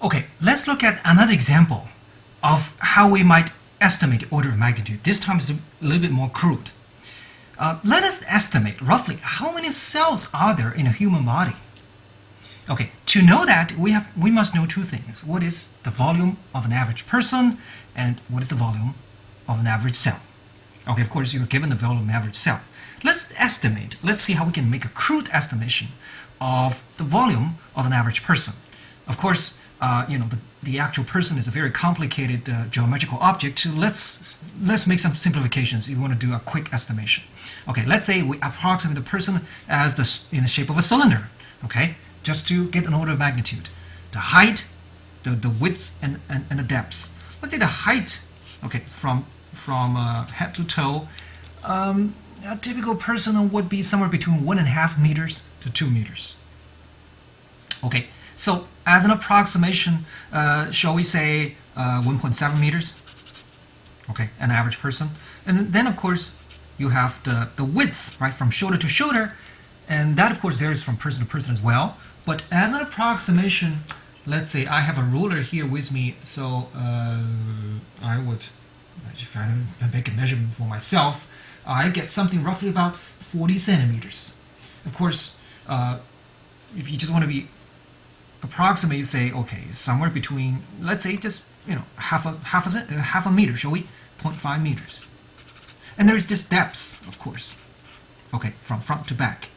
Okay, let's look at another example of how we might estimate the order of magnitude. This time is a little bit more crude. Let us estimate roughly how many cells are there in a human body. Okay, to know that we must know two things. What is the volume of an average person and what is the volume of an average cell? Okay, of course you're given the volume of an average cell. Let's estimate, let's see how we can make a crude estimation of the volume of an average person. Of course, the actual person is a very complicated geometrical object. So let's make some simplifications if you want to do a quick estimation. Okay, let's say we approximate the person as in the shape of a cylinder. Okay, just to get an order of magnitude. The height, the width, and the depth. Let's say the height, okay, from head to toe. A typical person would be somewhere between 1.5 meters to 2 meters. Okay, so as an approximation, shall we say 1.7 meters? Okay, an average person. And then of course you have the width, right, from shoulder to shoulder, and that of course varies from person to person as well. But as an approximation, let's say I have a ruler here with me, so I would, if I make a measurement for myself, I get something roughly about 40 centimeters. Of course, if you just want to be approximate, you say, okay, somewhere between, let's say, just half a meter, shall we? 0.5 meters. And there's this depth, of course. Okay, from front to back.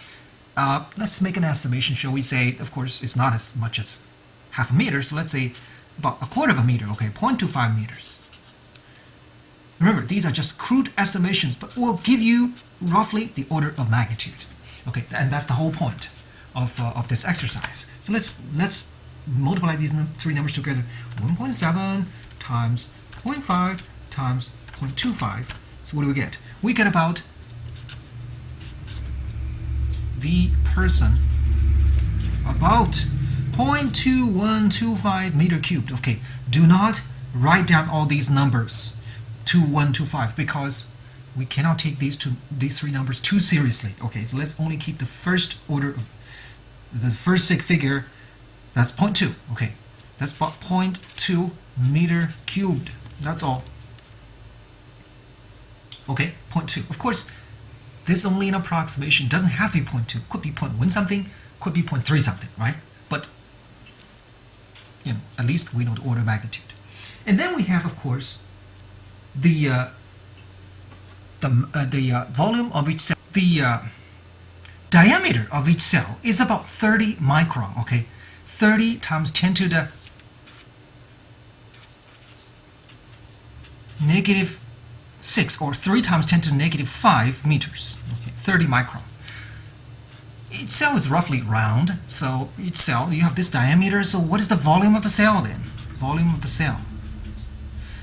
Let's make an estimation, shall we say? Of course, it's not as much as half a meter, so let's say about 1/4 of a meter. Okay, 0.25 meters. Remember, these are just crude estimations, but will give you roughly the order of magnitude. Okay, and that's the whole point of this exercise. So let's multiply these three numbers together. 1.7 times 0.5 times 0.25. So what do we get? We get about the person about 0.2125 meter cubed. Okay, do not write down all these numbers 2125 because we cannot take these three numbers too seriously. Okay, so let's only keep the first order of the first sig figure. That's 0.2. Okay, that's about 0.2 meter cubed. That's all. Okay, 0.2. Of course, this is only an approximation. Doesn't have to be 0.2. Could be 0.1 something. Could be 0.3 something. Right? But at least we know the order of magnitude. And then we have, of course, the volume of each cell. The diameter of each cell is about 30 micron. Okay, 30 times 10 to the -6, or 3 times 10 to the -5 meters. Okay, 30 micron. Each cell is roughly round, so each cell, you have this diameter. So what is the volume of the cell then? Volume of the cell.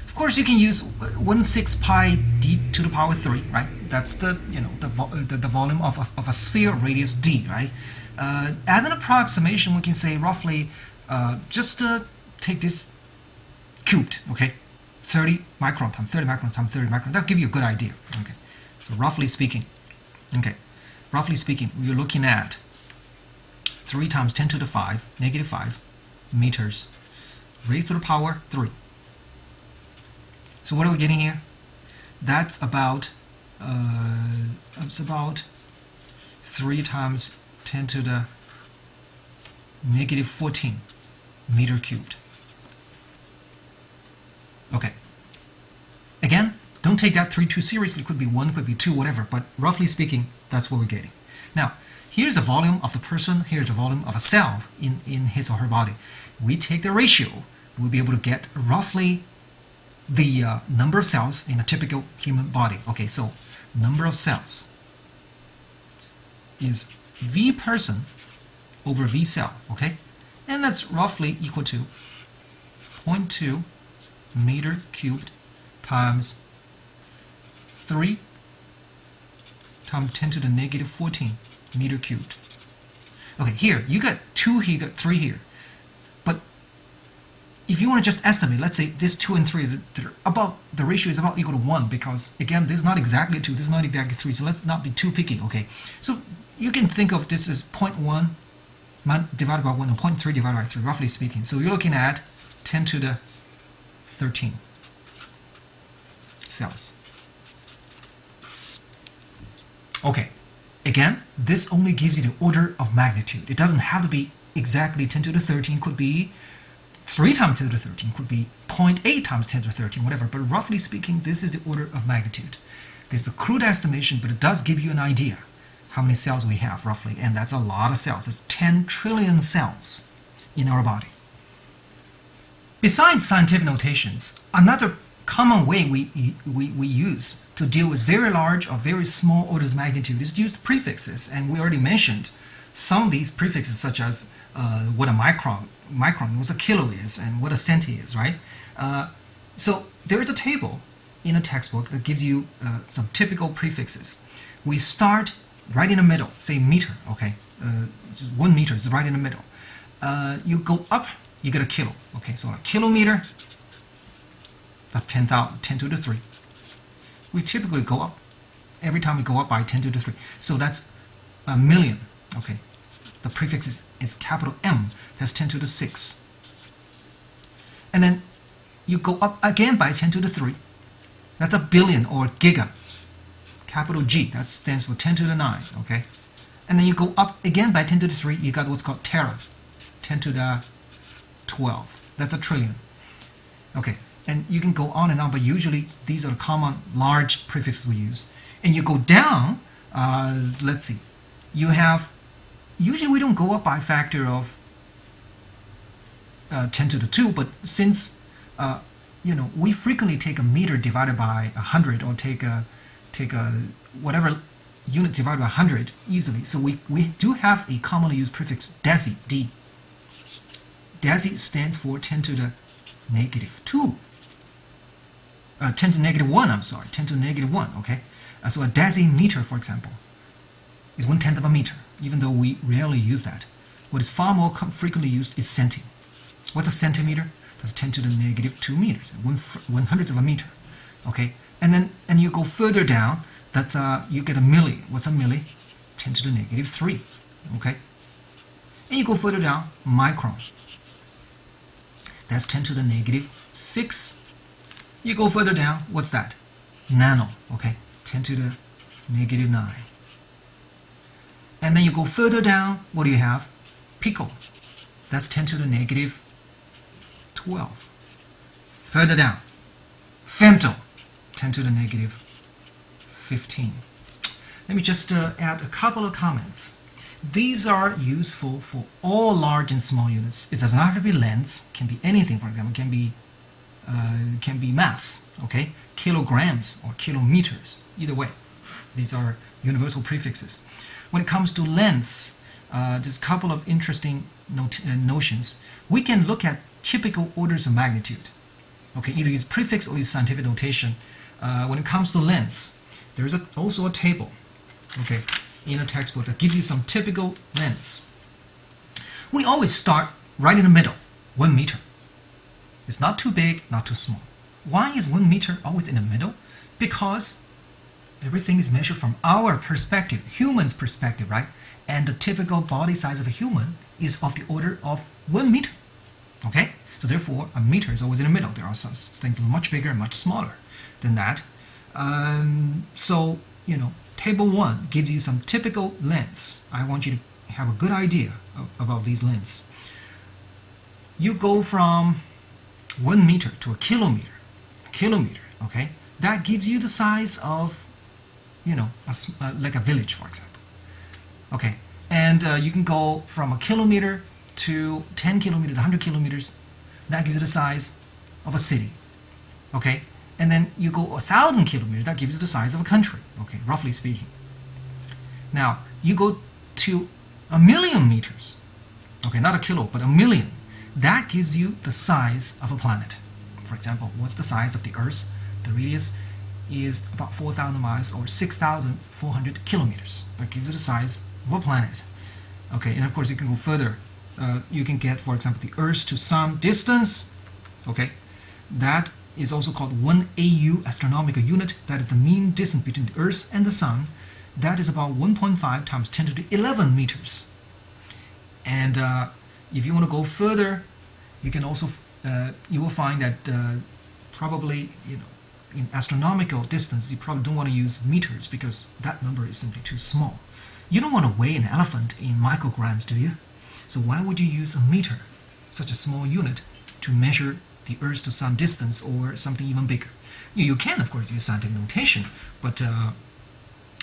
Of course, you can use 1/6 pi d to the power 3, right? That's the the volume of a sphere radius d, right? As an approximation, we can say roughly just take this cubed, okay? 30 micron times 30 micron times 30 micron. That'll give you a good idea. Okay, so roughly speaking, we're looking at 3 times 10 to the -5 meters raised to the power 3. So what are we getting here? That's about 3 times 10 to the -14 meter cubed. Okay. Again, don't take that 3 too seriously. It could be 1, could be 2, whatever. But roughly speaking, that's what we're getting. Now, here's the volume of the person. Here's the volume of a cell in his or her body. We take the ratio. We'll be able to get roughly the number of cells in a typical human body. Okay, so number of cells is V person over V cell. Okay, and that's roughly equal to 0.2 meter cubed times 3 times 10 to the -14 meter cubed. Okay, here you got 2 here, you got 3 here. But if you want to just estimate, let's say this 2 and 3, the ratio is about equal to 1, because again, this is not exactly 2, this is not exactly 3, so let's not be too picky. Okay, so you can think of this as 0.1 divided by 1, or 0.3 divided by 3, roughly speaking. So you're looking at 10 to the 13 cells. Okay, again, this only gives you the order of magnitude. It doesn't have to be exactly 10 to the 13, could be 3 times 10 to the 13, could be 0.8 times 10 to the 13, whatever. But roughly speaking, this is the order of magnitude. This is a crude estimation, but it does give you an idea how many cells we have roughly, and that's a lot of cells. It's 10 trillion cells in our body. Besides scientific notations, another common way we use to deal with very large or very small orders of magnitude is to use prefixes, and we already mentioned some of these prefixes, such as what a micron, what a kilo is, and what a centi is, right? So there is a table in a textbook that gives you some typical prefixes. We start right in the middle, say meter, okay? 1 meter is right in the middle. You go up, you get a kilo, okay? So a kilometer, that's 10 to the 3. We typically go up. Every time we go up by 10 to the 3. So that's a million, okay? The prefix is capital M, that's 10 to the 6. And then you go up again by 10 to the 3. That's a billion, or giga. Capital G, that stands for 10 to the 9, okay? And then you go up again by 10 to the 3, you got what's called tera, 10 to the 12. That's a trillion. Okay, and you can go on and on, but usually these are the common large prefixes we use. And you go down, let's see, you have, usually we don't go up by a factor of 10 to the 2, but since, we frequently take a meter divided by 100, or take a whatever unit divided by 100 easily. So we do have a commonly used prefix deci, D. Deci stands for 10 to the negative 2. 10 to the negative 1, I'm sorry, 10 to the negative 1, okay? So a decimeter, for example, is 1/10 of a meter, even though we rarely use that. What is far more frequently used is centi. What's a centimeter? That's 10 to the negative 2 meters, 1/100th of a meter, okay? And you go further down, that's you get a milli. What's a milli? 10 to the negative 3, okay? And you go further down, micron. That's 10 to the negative 6. You go further down, what's that? Nano, okay? 10 to the negative 9. And then you go further down, what do you have? Pico. That's 10 to the negative 12. Further down, femto. 10 to the negative 15. Let me just add a couple of comments. These are useful for all large and small units. It does not have to be lengths. It can be anything, for example. It can be mass, okay? Kilograms or kilometers. Either way, these are universal prefixes. When it comes to lengths, there's a couple of interesting notions. We can look at typical orders of magnitude. Okay, either use prefix or use scientific notation. When it comes to lengths, there is also a table, okay, in a textbook that gives you some typical lengths. We always start right in the middle, 1 meter. It's not too big, not too small. Why is 1 meter always in the middle? Because everything is measured from our perspective, human's perspective, right? And the typical body size of a human is of the order of 1 meter, okay? So therefore, a meter is always in the middle. There are some things much bigger and much smaller than that. So, table 1 gives you some typical lengths. I want you to have a good idea about these lengths. You go from 1 meter to a kilometer, okay? That gives you the size of, like a village, for example. Okay, and you can go from a kilometer to 10 kilometers, 100 kilometers. That gives you the size of a city, okay? And then you go 1,000 kilometers, that gives you the size of a country, okay, roughly speaking. Now, you go to 1,000,000 meters, okay, not a kilo, but 1,000,000. That gives you the size of a planet. For example, what's the size of the Earth? The radius is about 4,000 miles or 6,400 kilometers. That gives you the size of a planet. Okay, and of course you can go further. You can get, for example, the Earth to Sun distance. Okay, that is also called 1 AU, astronomical unit. That is the mean distance between the Earth and the Sun. That is about 1.5 times 10 to the 11 meters. And if you want to go further, you can also you will find that probably in astronomical distance you probably don't want to use meters because that number is simply too small. You don't want to weigh an elephant in micrograms, do you? So why would you use a meter, such a small unit, to measure the Earth to Sun distance or something even bigger? You can of course use scientific notation, but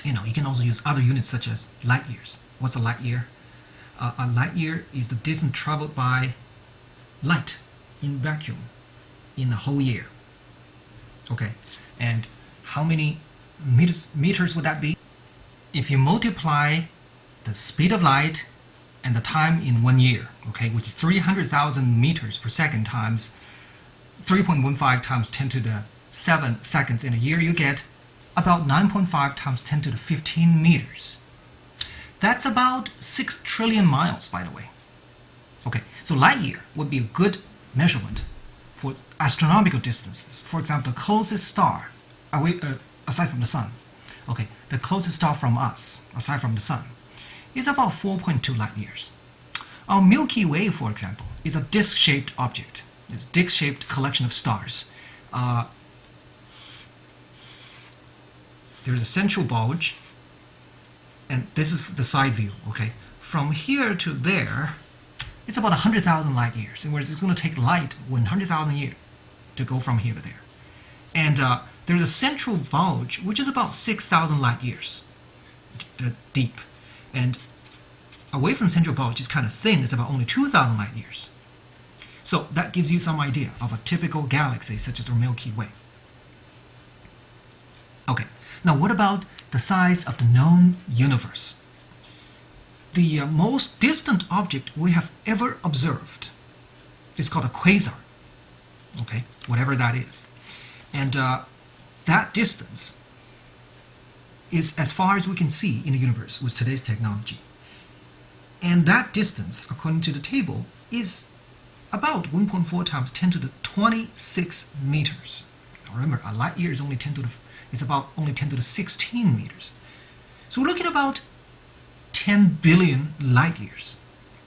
you can also use other units such as light years. What's a light year? A light year is the distance traveled by light in vacuum in a whole year. Okay, and how many meters would that be? If you multiply the speed of light and the time in 1 year, okay, which is 300,000 meters per second times 3.15 times 10 to the 7 seconds in a year, you get about 9.5 times 10 to the 15 meters. That's about 6 trillion miles, by the way. Okay, so light year would be a good measurement for astronomical distances. For example, the closest star away, aside from the sun, okay, the closest star from us, aside from the sun, is about 4.2 light years. Our Milky Way, for example, is a disc-shaped object. It's a disc-shaped collection of stars. There's a central bulge, and this is the side view, okay? From here to there, it's about 100,000 light years. In other words, it's going to take light 100,000 years to go from here to there. And there's a central bulge, which is about 6,000 light years deep. And away from the central bulge, it's kind of thin. It's about only 2,000 light years. So that gives you some idea of a typical galaxy, such as the Milky Way. Okay, now what about the size of the known universe? The most distant object we have ever observed is called a quasar, okay, whatever that is. And that distance is as far as we can see in the universe with today's technology. And that distance, according to the table, is about 1.4 times 10 to the 26 meters. Now remember, a light year is only 10 to the, it's about only 10 to the 16 meters. So we're looking about 10 billion light years,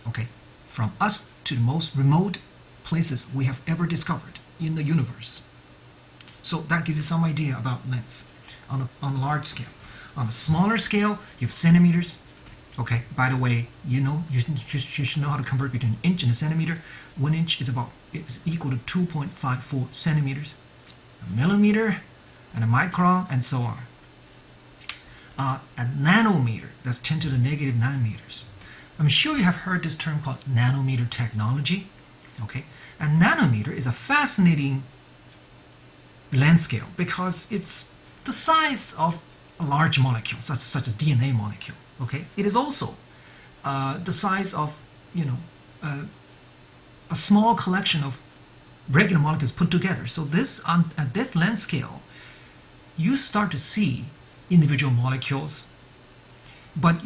okay, from us to the most remote places we have ever discovered in the universe. So that gives you some idea about lengths on a large scale. On a smaller scale, you have centimeters. Okay, by the way, you should know how to convert between an inch and a centimeter. 1 inch is equal to 2.54 centimeters, a millimeter, and a micron, and so on. A nanometer, that's 10 to the negative 9 meters. I'm sure you have heard this term called nanometer technology. Okay, a nanometer is a fascinating length scale because it's the size of a large molecule, such as DNA molecule. Okay, it is also the size of a small collection of regular molecules put together. So at this length scale, you start to see individual molecules, but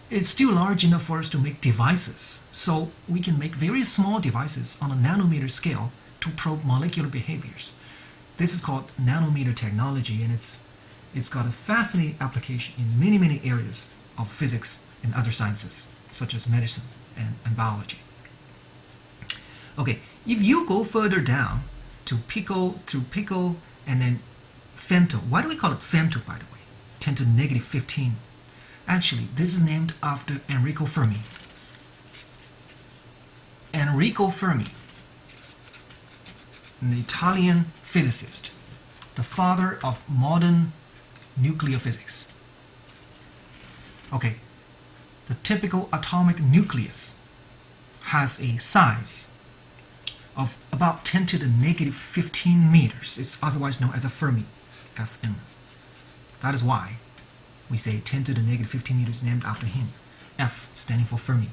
it's still large enough for us to make devices. So we can make very small devices on a nanometer scale to probe molecular behaviors. This is called nanometer technology, and it's got a fascinating application in many areas of physics and other sciences, such as medicine and biology. Okay, if you go further down to pico, and then femto. Why do we call it femto, by the way? 10 to the negative 15. Actually, this is named after Enrico Fermi. Enrico Fermi, an Italian physicist, the father of modern nuclear physics. Okay, the typical atomic nucleus has a size of about 10 to the negative 15 meters. It's otherwise known as a Fermi, Fm. That is why we say 10 to the negative 15 meters named after him, F standing for Fermi.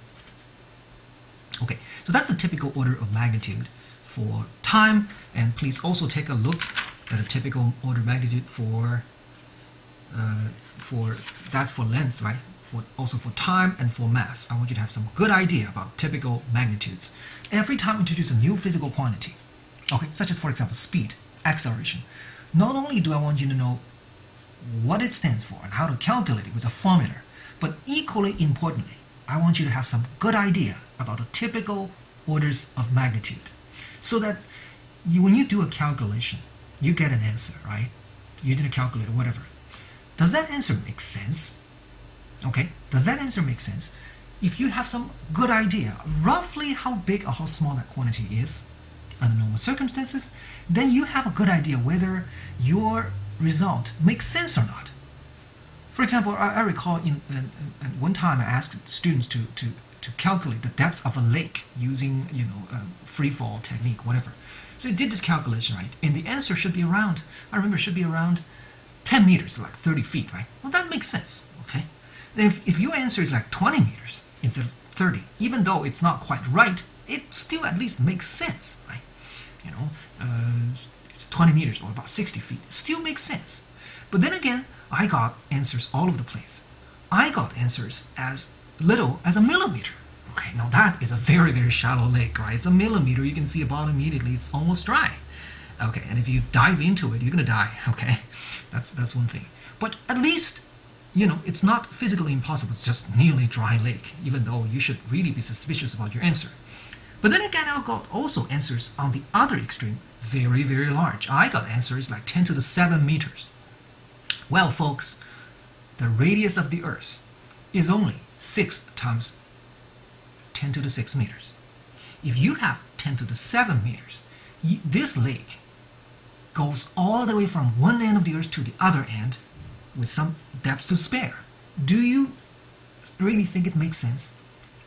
Okay, so that's the typical order of magnitude for time, and please also take a look at the typical order of magnitude for that's for lengths, right? Also for time and for mass. I want you to have some good idea about typical magnitudes. Every time we introduce a new physical quantity, okay, such as for example speed, acceleration, not only do I want you to know what it stands for and how to calculate it with a formula, but equally importantly, I want you to have some good idea about the typical orders of magnitude, so that when you do a calculation, you get an answer, right? Using a calculator, whatever. Does that answer make sense? Okay, does that answer make sense? If you have some good idea, roughly how big or how small that quantity is under normal circumstances, then you have a good idea whether your result makes sense or not. For example, I recall in one time I asked students to calculate the depth of a lake using free fall technique, whatever. So they did this calculation, right? And the answer should be around, I remember, should be around 10 meters, like 30 feet, right? Well, that makes sense, okay? Then if your answer is like 20 meters instead of 30, even though it's not quite right, it still at least makes sense, right? It's 20 meters or about 60 feet. It still makes sense. But then again, I got answers all over the place. I got answers as little as a millimeter. Okay, now that is a very, very shallow lake, right? It's a millimeter. You can see the bottom immediately. It's almost dry. Okay, and if you dive into it, you're gonna die. Okay, that's one thing. But at least, it's not physically impossible. It's just nearly dry lake, even though you should really be suspicious about your answer. But then again, I got also answers on the other extreme, very, very large. I got answers like 10 to the 7 meters. Well, folks, the radius of the Earth is only 6 times 10 to the 6 meters. If you have 10 to the 7 meters, this lake goes all the way from one end of the Earth to the other end with some depth to spare. Do you really think it makes sense?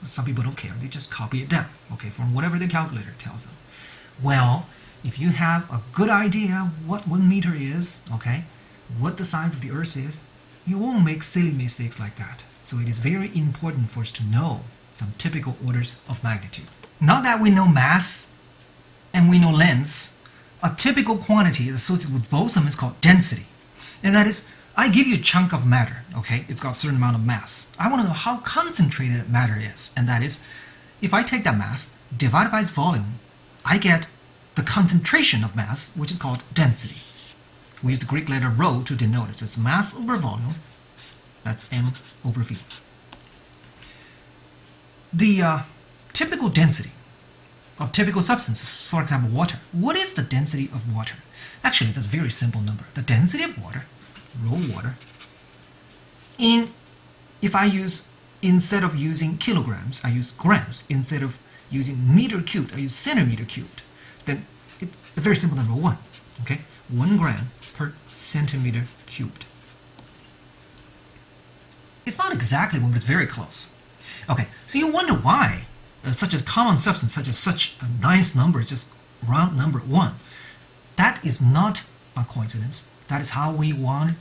Some people don't care. They just copy it down, okay, from whatever the calculator tells them. Well, if you have a good idea what 1 meter is, okay, what the size of the Earth is, you won't make silly mistakes like that. So it is very important for us to know some typical orders of magnitude. Now that we know mass and we know length, a typical quantity associated with both of them is called density. And that is, I give you a chunk of matter, okay? It's got a certain amount of mass. I want to know how concentrated that matter is. And that is, if I take that mass, divided by its volume, I get the concentration of mass, which is called density. We use the Greek letter rho to denote it. So it's mass over volume. That's m over v. The typical density of typical substances, for example, water. What is the density of water? Actually, that's a very simple number. The density of water, raw water, if I use, instead of using kilograms, I use grams. Instead of using meter cubed, I use centimeter cubed. Then it's a very simple number, 1. Okay, 1 gram per centimeter cubed. It's not exactly 1, but it's very close. Okay, so you wonder why such a common substance, such a nice number, is just round number 1. That is not a coincidence. That is how we want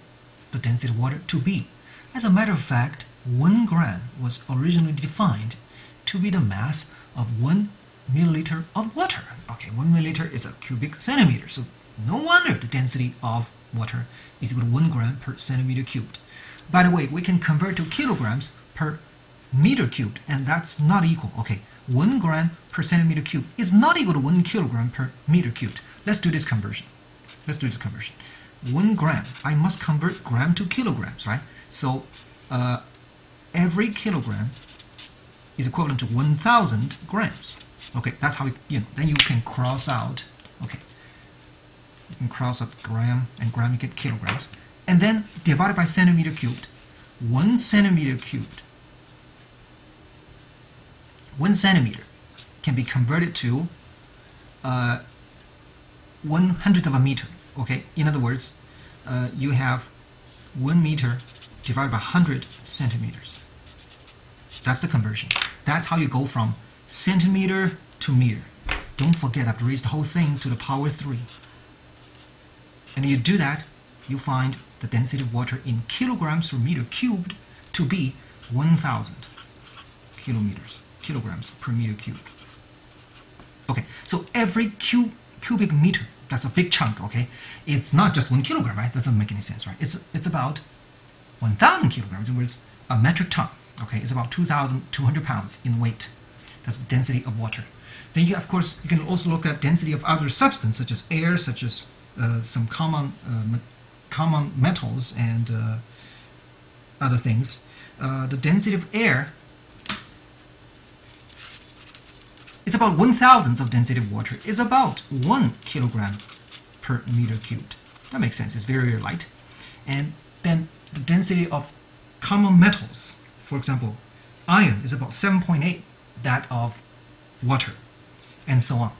the density of water to be. As a matter of fact, 1 gram was originally defined to be the mass of 1 milliliter of water. Okay, 1 milliliter is a cubic centimeter, so no wonder the density of water is equal to 1 gram per centimeter cubed. By the way, we can convert to kilograms per meter cubed, and that's not equal. Okay, 1 gram per centimeter cubed is not equal to 1 kilogram per meter cubed. Let's do this conversion. 1 gram, I must convert gram to kilograms, right? So every kilogram is equivalent to 1,000 grams. Okay, that's how then you can cross out, okay, you can cross out gram and gram, you get kilograms. And then divided by centimeter cubed. 1 centimeter cubed, 1 centimeter can be converted to 1/100th of a meter. Okay, in other words, you have 1 meter divided by 100 centimeters. That's the conversion. That's how you go from centimeter to meter. Don't forget, I have to raise the whole thing to the power 3. And you do that, you find the density of water in kilograms per meter cubed to be 1,000 kilograms per meter cubed. Okay, so every cubic meter, that's a big chunk, okay? It's not just 1 kilogram, right? That doesn't make any sense, right? It's about 1,000 kilograms, in other words, a metric ton, okay? It's about 2,200 pounds in weight. That's the density of water. Then you, of course, you can also look at density of other substances, such as air, such as some common metals and other things. The density of air It's about 1,000th of density of water. It's about 1 kilogram per meter cubed. That makes sense. It's very, very light. And then the density of common metals, for example, iron is about 7.8 that of water, and so on.